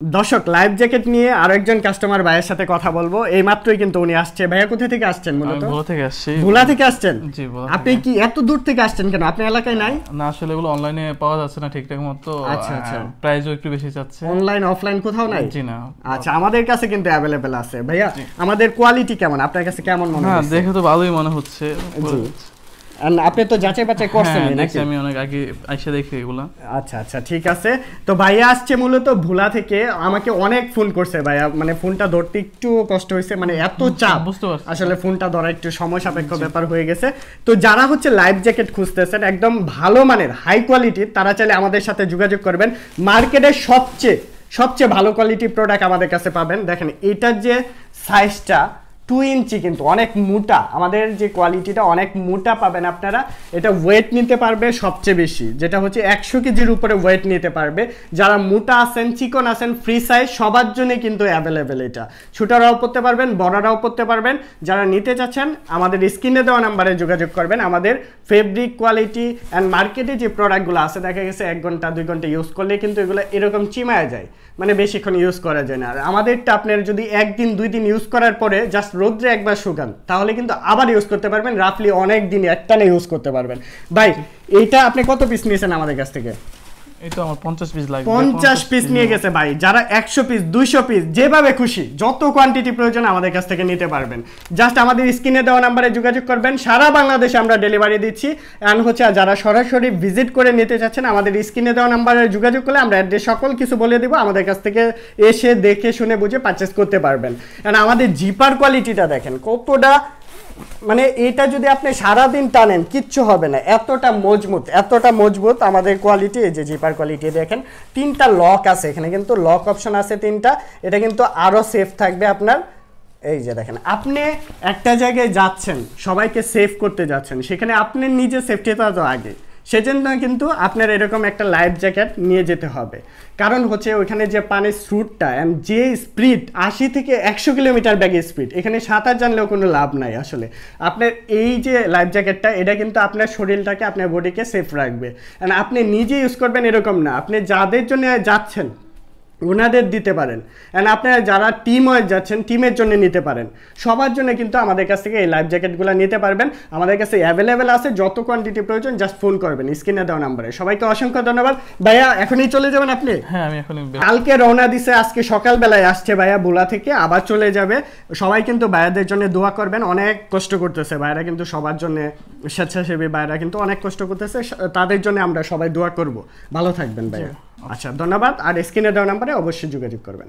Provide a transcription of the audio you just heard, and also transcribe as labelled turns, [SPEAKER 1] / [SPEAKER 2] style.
[SPEAKER 1] দর্শক life jacket নিয়ে আরো একজন কাস্টমার ভাইয়ের সাথে কথা বলবো। এই মাত্রই কিন্তু উনি আসছে। ভাইয়া কোথা থেকে আসছেন? মূলত
[SPEAKER 2] ভোলা থেকে আসছি।
[SPEAKER 1] ভোলা থেকে আসছেন?
[SPEAKER 2] জি ভোলা।
[SPEAKER 1] আপনি কি এত দূর থেকে আসছেন কেন? আপনার এলাকায় নাই?
[SPEAKER 2] না আসলে এগুলো অনলাইনে পাওয়া যাচ্ছে না ঠিকঠাক মতো।
[SPEAKER 1] আচ্ছা আচ্ছা,
[SPEAKER 2] প্রাইসও একটু বেশি যাচ্ছে।
[SPEAKER 1] অনলাইন অফলাইন কোথাও নাই?
[SPEAKER 2] জি না।
[SPEAKER 1] আচ্ছা, আমাদের কাছে কিন্তু अवेलेबल আছে। ভাইয়া আমাদের কোয়ালিটি কেমন? আপনার কাছে কেমন মনে হচ্ছে?
[SPEAKER 2] হ্যাঁ দেখে তো ভালোই মনে হচ্ছে।
[SPEAKER 1] আপনি তো যাচাই বাছাই করছেন
[SPEAKER 2] নাকি? আমি অনেক আগে আইসা দেখি এগুলা।
[SPEAKER 1] আচ্ছা আচ্ছা ঠিক আছে। তো ভাইয়া আসছে মূলত ভোলা থেকে। আমাকে অনেক ফোন করছে ভাইয়া, মানে ফোনটা ধরতে একটু কষ্ট হয়েছে, মানে এত চাপ আসলে ফোনটা ধরা একটু সময় সাপেক্ষ ব্যাপার হয়ে গেছে। তো যারা হচ্ছে লাইফ জ্যাকেট খুঁজতেছেন একদম ভালো মানের হাই কোয়ালিটির, তারা চাইলে আমাদের সাথে যোগাযোগ করবেন। মার্কেটের সবচেয়ে ভালো কোয়ালিটির প্রোডাক্ট আমাদের কাছে পাবেন। দেখেন এটার যে সাইজটা 2 ইঞ্চি, কিন্তু অনেক মোটা। আমাদের যে কোয়ালিটিটা অনেক মোটা পাবেন আপনারা। এটা ওয়েট নিতে পারবে সবচেয়ে বেশি, যেটা হচ্ছে 100 কেজির উপরে ওয়েট নিতে পারবে। যারা মোটা আছেন, চিকন আছেন, ফ্রি সাইজ সবার জন্য কিন্তু অ্যাভেলেবেল। এটা ছোটরাও পড়তে পারবেন, বড়রাও পড়তে পারবেন। যারা নিতে চাচ্ছেন আমাদের স্ক্রিনে দেওয়া নাম্বারে যোগাযোগ করবেন। আমাদের ফেব্রিক কোয়ালিটি অ্যান্ড মার্কেটে যে প্রোডাক্টগুলো আছে, দেখা গেছে 1 ঘন্টা 2 ঘন্টা ইউজ করলে কিন্তু এগুলো এরকম চিমায় যায়, মানে বেশিক্ষণ ইউজ করা যায় না। আর আমাদেরটা আপনার যদি 1 দিন 2 দিন ইউজ করার পরে জাস্ট রোদ্রে একবার শুকান, তাহলে কিন্তু আবার ইউজ করতে পারবেন। রাফলি অনেক দিন একটানে ইউজ করতে পারবেন। ভাই এইটা আপনি কত পিস নিয়েছেন আমাদের কাছ থেকে?
[SPEAKER 2] এটা আমার 50 পিস লাগবে।
[SPEAKER 1] 50 পিস নিয়ে গেছে ভাই। যারা 100 পিস 200 পিস যেভাবে খুশি যত কোয়ান্টিটি প্রয়োজন আমাদের কাছ থেকে নিতে পারবেন। জাস্ট আমাদের স্ক্রিনে দেওয়া নাম্বারে যোগাযোগ করবেন। সারা বাংলাদেশে আমরা ডেলিভারি দিচ্ছি। এন্ড হচ্ছে যারা সরাসরি ভিজিট করে নিতে চাচ্ছেন আমাদের স্ক্রিনে দেওয়া নাম্বারে যোগাযোগ করলে আমরা অ্যাড্রেস সকল কিছু বলে দেবো। আমাদের কাছ থেকে এসে দেখে শুনে বুঝে পারচেস করতে পারবেন। এন্ড আমাদের জিপার কোয়ালিটিটা দেখেন কতটা, মানে এটা যদি আপনি সারাদিন টানেন কিচ্ছু হবে না, এতটা মজবুত আমাদের কোয়ালিটি। এই যে জিপার কোয়ালিটি দেখেন, 3টা লক আছে এখানে, কিন্তু লক অপশন আছে 3টা। এটা কিন্তু আরো সেফ থাকবে আপনার। এই যে দেখেন, আপনি একটা জায়গায় যাচ্ছেন, সবাইকে সেফ করতে যাচ্ছেন, সেখানে আপনি নিজে সেফটিটা তো আগে। সেজন্য কিন্তু আপনার এরকম একটা লাইফ জ্যাকেট নিয়ে যেতে হবে। কারণ হচ্ছে ওইখানে যে পানির স্রোতটা অ্যান্ড যে স্পিড 80 থেকে 100 কিলোমিটার ব্যাগে স্পিড, এখানে সাঁতার জানলেও কোনো লাভ নাই আসলে। আপনার এই যে লাইফ জ্যাকেটটা, এটা কিন্তু আপনার শরীরটাকে, আপনার বডিকে সেফ রাখবে। অ্যান্ড আপনি নিজে ইউজ করবেন এরকম না, আপনি যাদের জন্য যাচ্ছেন ওনাদের দিতে পারেন। অ্যান্ড আপনারা যারা টিম ওয়াইজ যাচ্ছেন টিমের জন্য নিতে পারেন। সবার জন্য কিন্তু আমাদের কাছ থেকে এই লাইফ জ্যাকেটগুলো নিতে পারবেন। আমাদের কাছে অ্যাভেলেবেল আছে, যত কোয়ান্টিটি প্রয়োজন জাস্ট ফোন করবেন স্ক্রিনে দেওয়া নাম্বারে। সবাইকে অসংখ্য ধন্যবাদ। ভাইয়া এখনই চলে যাবেন আপনি?
[SPEAKER 2] হ্যাঁ আমি এখনই।
[SPEAKER 1] কালকে রওনা দিছে, আজকে সকালবেলায় আসছে ভাইয়া ভোলা থেকে, আবার চলে যাবে। সবাই কিন্তু ভাইয়াদের জন্য দোয়া করবেন। অনেক কষ্ট করতেছে ভাইয়ারা, কিন্তু সবার জন্য স্বেচ্ছাসেবী ভাইয়ারা কিন্তু অনেক কষ্ট করতেছে, তাদের জন্য আমরা সবাই দোয়া করব। ভালো থাকবেন ভাইয়া। আচ্ছা ধন্যবাদ। আর স্ক্রিনে দেওয়া নাম্বারে অবশ্যই যোগাযোগ করবেন।